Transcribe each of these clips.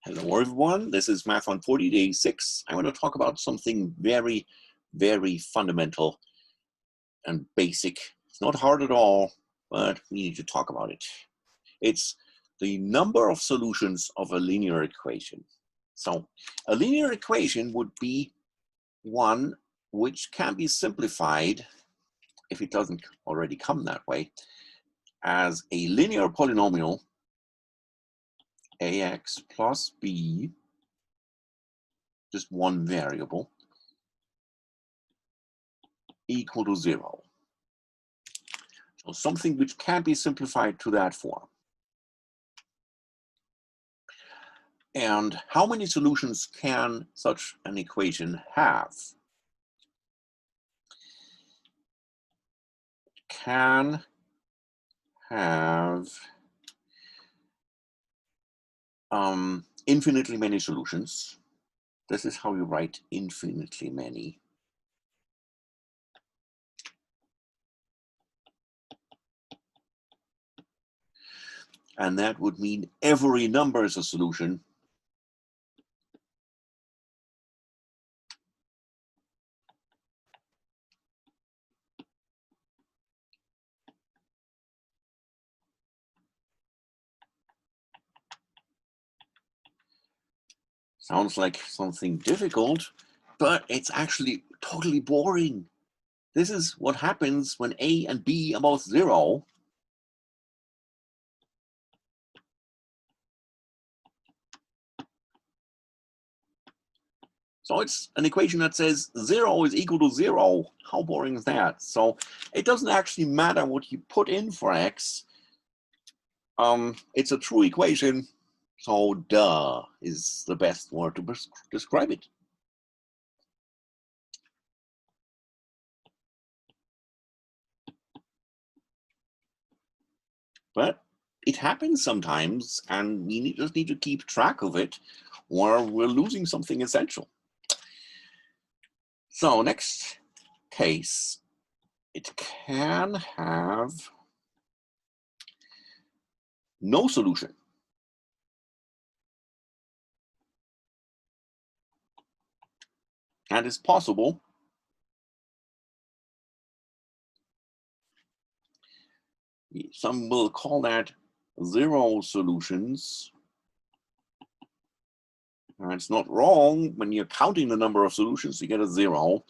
Hello everyone, this is Math 140 Day 6. I want to talk about something very, very fundamental and basic. It's not hard at all, but we need to talk about it. It's the number of solutions of a linear equation. So a linear equation would be one which can be simplified, if it doesn't already come that way, as a linear polynomial ax plus b, just one variable, equal to 0. So something which can be simplified to that form. And how many solutions can such an equation have? It can have infinitely many solutions. This is how you write infinitely many. And that would mean every number is a solution. Sounds like something difficult, but it's actually totally boring. This is what happens when a and b are both 0. So it's an equation that says 0 is equal to 0. How boring is that? So it doesn't actually matter what you put in for x. It's a true equation. So duh is the best word to describe it. But it happens sometimes, and we just need to keep track of it, or we're losing something essential. So next case, it can have no solution. And it's possible. Some will call that 0 solutions. And it's not wrong. When you're counting the number of solutions, you get a 0.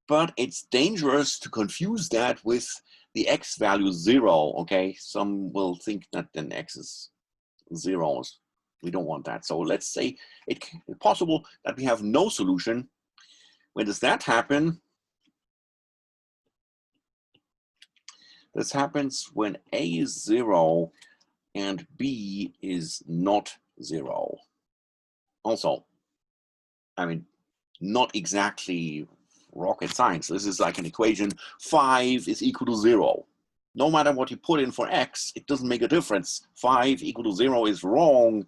But it's dangerous to confuse that with the x value 0, okay? Some will think that then x is 0. We don't want that. So let's say it's possible that we have no solution. When does that happen? This happens when a is 0 and b is not 0. Also, I mean, not exactly rocket science. This is like an equation. 5 is equal to 0. No matter what you put in for x, it doesn't make a difference. 5 equal to 0 is wrong.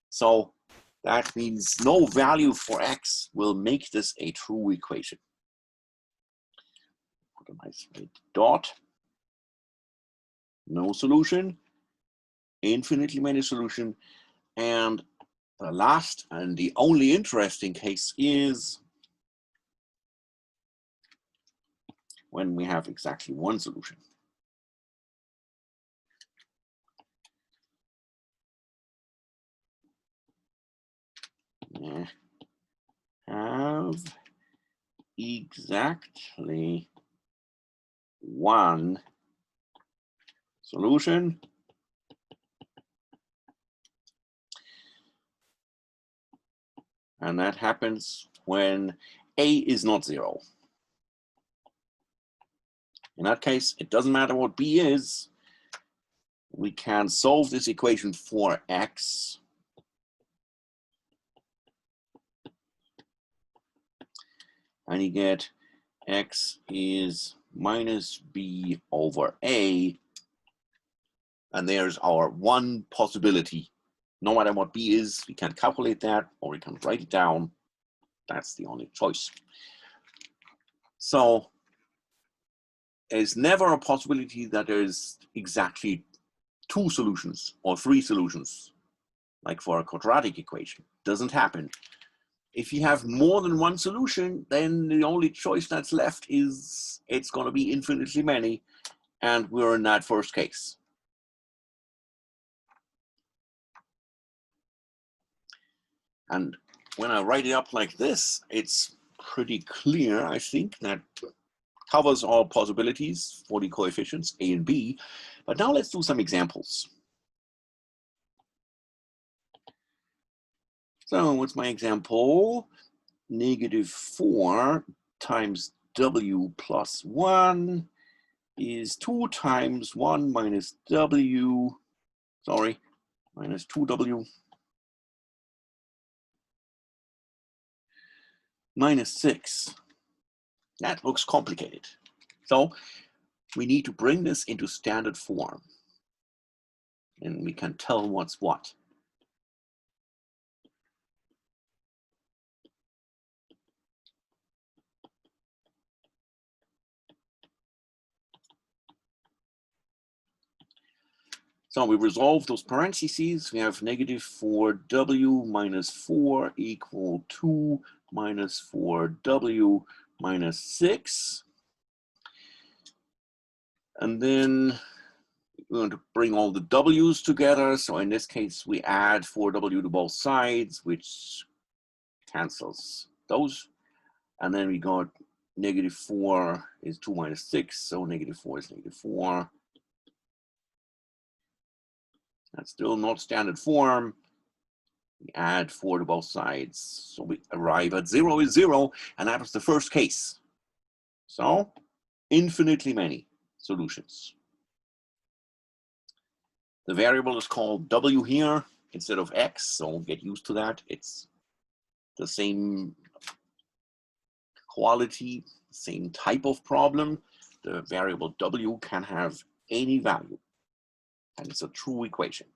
So that means no value for x will make this a true equation. Put a nice dot. No solution. Infinitely many solution. And the last and the only interesting case is when we have exactly one solution. Have exactly one solution. And that happens when a is not 0. In that case, it doesn't matter what b is. We can solve this equation for x. And you get x is minus b over a. And there's our one possibility. No matter what b is, we can calculate that, or we can write it down. That's the only choice. So there's never a possibility that there's exactly 2 solutions or 3 solutions. like for a quadratic equation. Doesn't happen. If you have more than one solution, then the only choice that's left is it's going to be infinitely many, and we're in that first case. And when I write it up like this, it's pretty clear, I think, that covers all possibilities for the coefficients A and B. But now let's do some examples. So what's my example? -4 times W plus 1 is 2 times 1 minus W, sorry, minus 2W minus 6. That looks complicated. So we need to bring this into standard form. And we can tell what's what. So we resolve those parentheses. We have -4W minus 4 equal 2 minus 4W minus 6. And then we're going to bring all the W's together. So in this case, we add 4W to both sides, which cancels those. And then we got -4 is 2 minus 6. So -4 is -4. That's still not standard form. We add 4 to both sides. So we arrive at 0 is 0. And that was the first case. So infinitely many solutions. The variable is called W here instead of X. So get used to that. It's the same quality, same type of problem. The variable W can have any value. And it's a true equation.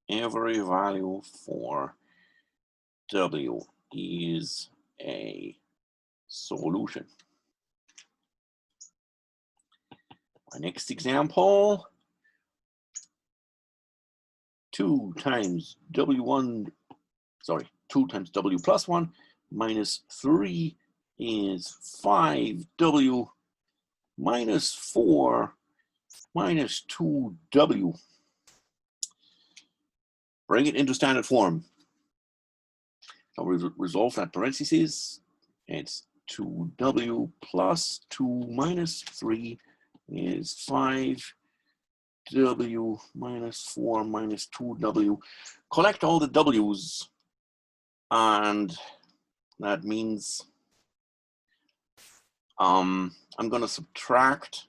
Every value for W is a solution. Our next example, 2 times W1, sorry, 2 times W plus 1 minus 3 is 5W minus 4 minus 2W. Bring it into standard form. So we resolve that parentheses. It's 2W plus 2 minus 3 is 5W minus 4 minus 2W. Collect all the W's, and that means I'm going to subtract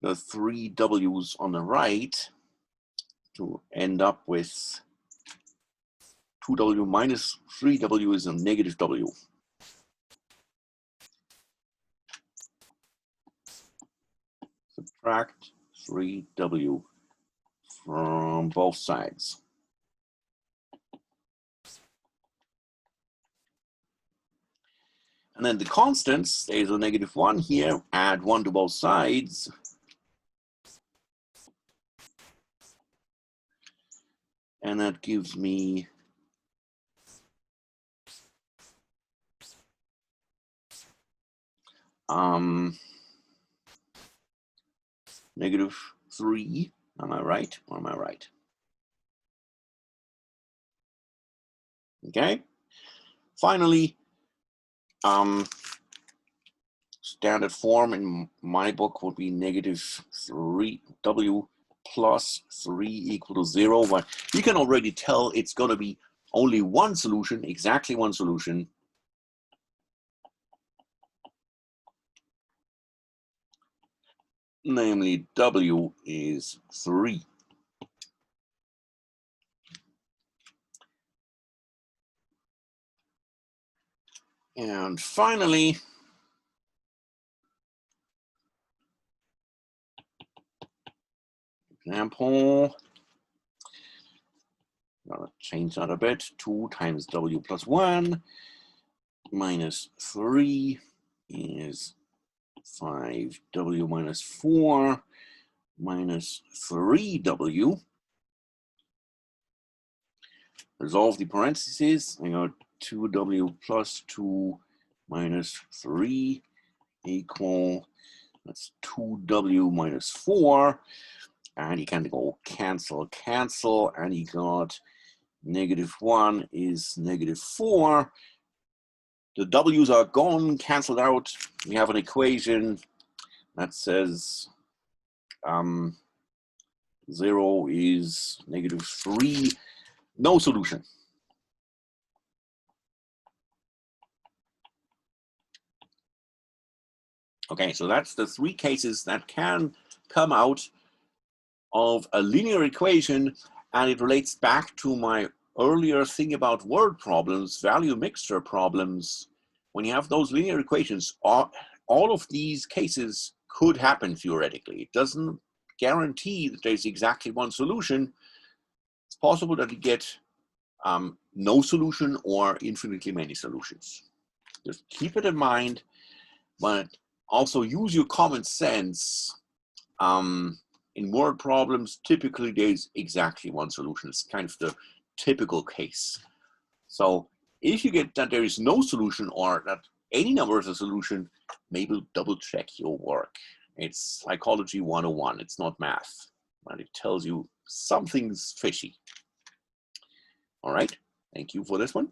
the 3 W's on the right to end up with 2W minus 3W is a -W. Subtract 3W from both sides. And then the constants, there's a -1 here, add 1 to both sides. And that gives me -3. Am I right or am I right? Okay. Finally, standard form in my book would be -3W plus 3 equal to 0. But you can already tell it's going to be only one solution, exactly one solution. Namely, W is 3. And finally, example, I'm going to change that a bit. 2 times W plus 1 minus 3 is 5w minus 4 minus 3w. Resolve the parentheses. I got 2w plus 2 minus 3 equal, that's 2w minus 4. And you can go cancel, cancel, and you got -1 is -4. The w's are gone, canceled out. We have an equation that says 0 is -3. No solution. Okay, so that's the 3 cases that can come out of a linear equation, and it relates back to my earlier thing about word problems, value mixture problems. When you have those linear equations, all of these cases could happen theoretically. It doesn't guarantee that there's exactly one solution. It's possible that you get no solution or infinitely many solutions. Just keep it in mind, but also use your common sense. In word problems, typically there's exactly one solution. It's kind of the typical case. So if you get that there is no solution or that any number is a solution, maybe double check your work. It's psychology 101. It's not math, but it tells you something's fishy. All right, thank you for this one.